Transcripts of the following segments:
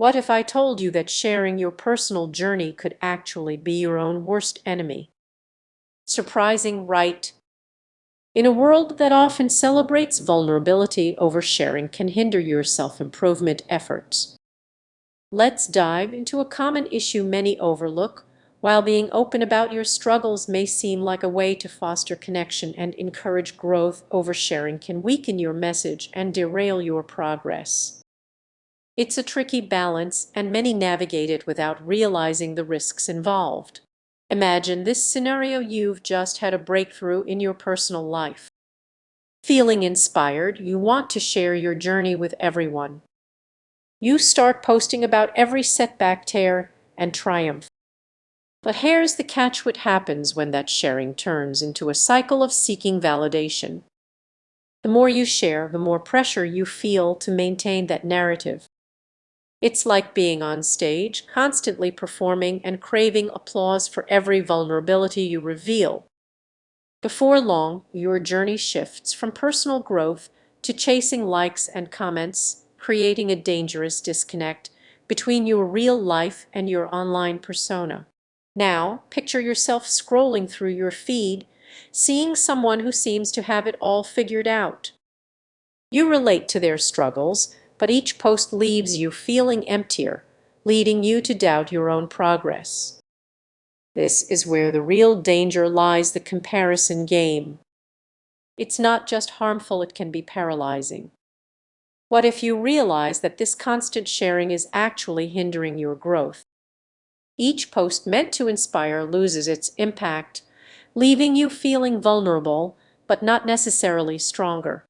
What if I told you that sharing your personal journey could actually be your own worst enemy? Surprising, right? In a world that often celebrates vulnerability, oversharing can hinder your self-improvement efforts. Let's dive into a common issue many overlook. While being open about your struggles may seem like a way to foster connection and encourage growth, oversharing can weaken your message and derail your progress. It's a tricky balance, and many navigate it without realizing the risks involved. Imagine this scenario: you've just had a breakthrough in your personal life. Feeling inspired, you want to share your journey with everyone. You start posting about every setback, tear, and triumph. But here's the catch: what happens when that sharing turns into a cycle of seeking validation? The more you share, the more pressure you feel to maintain that narrative. It's like being on stage, constantly performing and craving applause for every vulnerability you reveal. Before long, your journey shifts from personal growth to chasing likes and comments, creating a dangerous disconnect between your real life and your online persona. Now, picture yourself scrolling through your feed, seeing someone who seems to have it all figured out. You relate to their struggles, but each post leaves you feeling emptier, leading you to doubt your own progress. This is where the real danger lies: the comparison game. It's not just harmful, it can be paralyzing. What if you realize that this constant sharing is actually hindering your growth? Each post meant to inspire loses its impact, leaving you feeling vulnerable, but not necessarily stronger.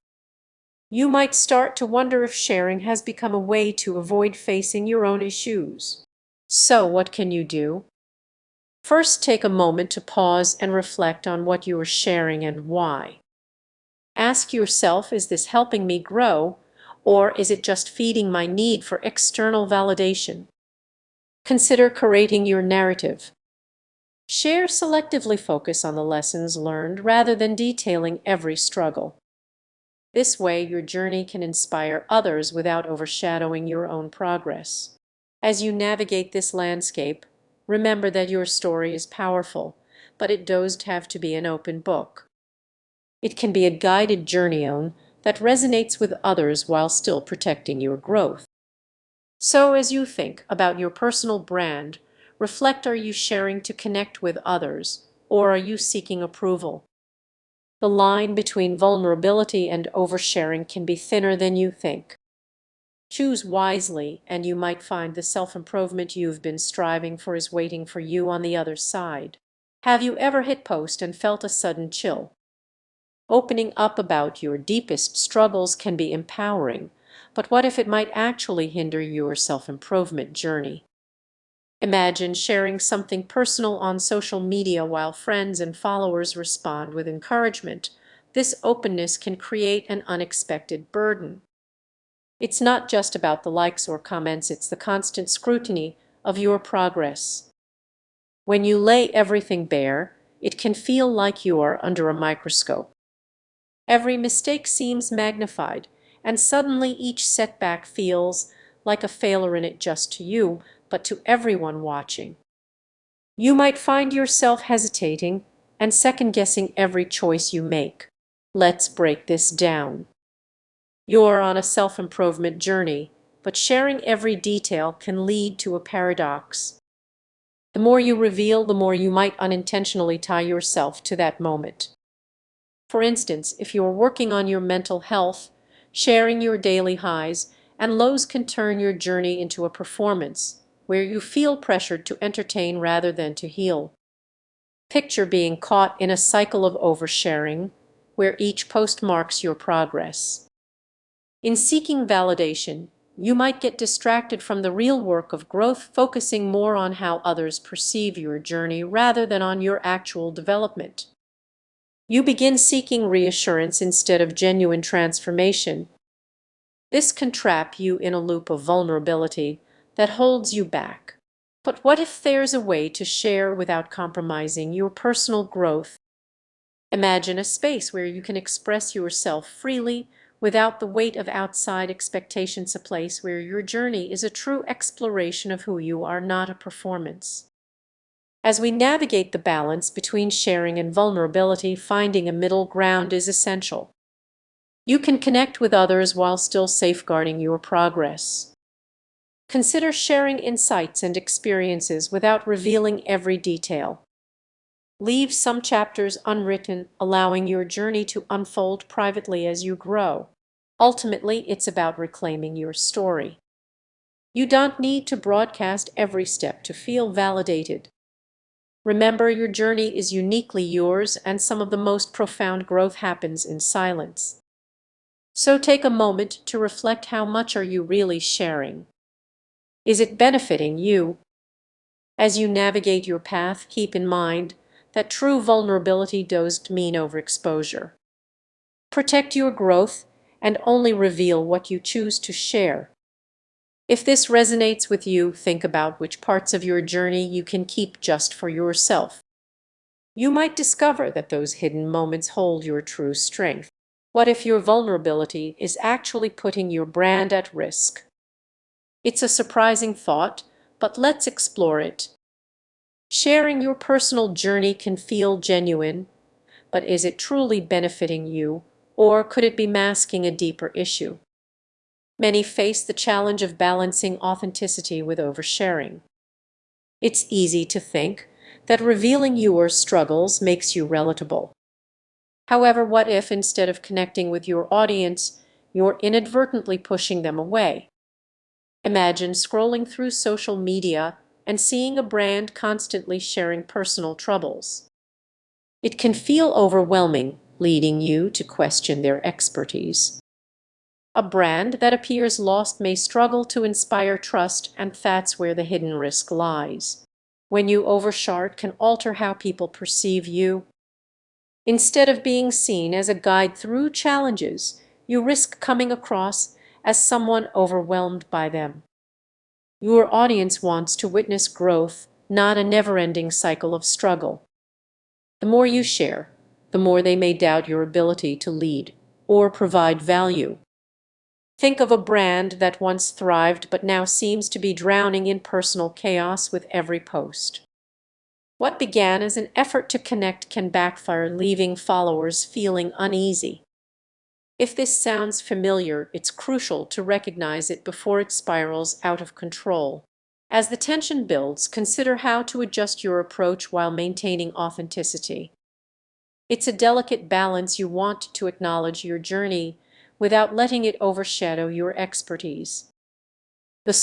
You might start to wonder if sharing has become a way to avoid facing your own issues. So, what can you do? First, take a moment to pause and reflect on what you are sharing and why. Ask yourself, is this helping me grow, or is it just feeding my need for external validation? Consider curating your narrative. Share selectively, focus on the lessons learned rather than detailing every struggle. This way, your journey can inspire others without overshadowing your own progress. As you navigate this landscape, remember that your story is powerful, but it doesn't have to be an open book. It can be a guided journey on that resonates with others while still protecting your growth. So, as you think about your personal brand, reflect: are you sharing to connect with others, or are you seeking approval? The line between vulnerability and oversharing can be thinner than you think. Choose wisely, and you might find the self-improvement you've been striving for is waiting for you on the other side. Have you ever hit post and felt a sudden chill? Opening up about your deepest struggles can be empowering, but what if it might actually hinder your self-improvement journey? Imagine sharing something personal on social media while friends and followers respond with encouragement. This openness can create an unexpected burden. It's not just about the likes or comments, it's the constant scrutiny of your progress. When you lay everything bare, it can feel like you're under a microscope. Every mistake seems magnified, and suddenly each setback feels like a failure, in it just to you, but to everyone watching. You might find yourself hesitating and second-guessing every choice you make. Let's break this down. You're on a self-improvement journey, but sharing every detail can lead to a paradox. The more you reveal, the more you might unintentionally tie yourself to that moment. For instance, if you're working on your mental health, sharing your daily highs and lows can turn your journey into a performance where you feel pressured to entertain rather than to heal. Picture being caught in a cycle of oversharing where each post marks your progress. In seeking validation, you might get distracted from the real work of growth, focusing more on how others perceive your journey rather than on your actual development. You begin seeking reassurance instead of genuine transformation. This can trap you in a loop of vulnerability that holds you back. But what if there's a way to share without compromising your personal growth? Imagine a space where you can express yourself freely without the weight of outside expectations, a place where your journey is a true exploration of who you are, not a performance. As we navigate the balance between sharing and vulnerability, finding a middle ground is essential. You can connect with others while still safeguarding your progress. Consider sharing insights and experiences without revealing every detail. Leave some chapters unwritten, allowing your journey to unfold privately as you grow. Ultimately, it's about reclaiming your story. You don't need to broadcast every step to feel validated. Remember, your journey is uniquely yours, and some of the most profound growth happens in silence. So take a moment to reflect: how much are you really sharing? Is it benefiting you? As you navigate your path, keep in mind that true vulnerability doesn't mean overexposure. Protect your growth and only reveal what you choose to share. If this resonates with you, think about which parts of your journey you can keep just for yourself. You might discover that those hidden moments hold your true strength. What if your vulnerability is actually putting your brand at risk? It's a surprising thought, but let's explore it. Sharing your personal journey can feel genuine, but is it truly benefiting you, or could it be masking a deeper issue? Many face the challenge of balancing authenticity with oversharing. It's easy to think that revealing your struggles makes you relatable. However, what if instead of connecting with your audience, you're inadvertently pushing them away? Imagine scrolling through social media and seeing a brand constantly sharing personal troubles. It can feel overwhelming, leading you to question their expertise. A brand that appears lost may struggle to inspire trust, and that's where the hidden risk lies. When you overshare, it can alter how people perceive you. Instead of being seen as a guide through challenges, you risk coming across as someone overwhelmed by them. Your audience wants to witness growth, not a never-ending cycle of struggle. The more you share, the more they may doubt your ability to lead or provide value. Think of a brand that once thrived but now seems to be drowning in personal chaos with every post. What began as an effort to connect can backfire, leaving followers feeling uneasy. If this sounds familiar, it's crucial to recognize it before it spirals out of control. As the tension builds, consider how to adjust your approach while maintaining authenticity. It's a delicate balance. You want to acknowledge your journey without letting it overshadow your expertise. The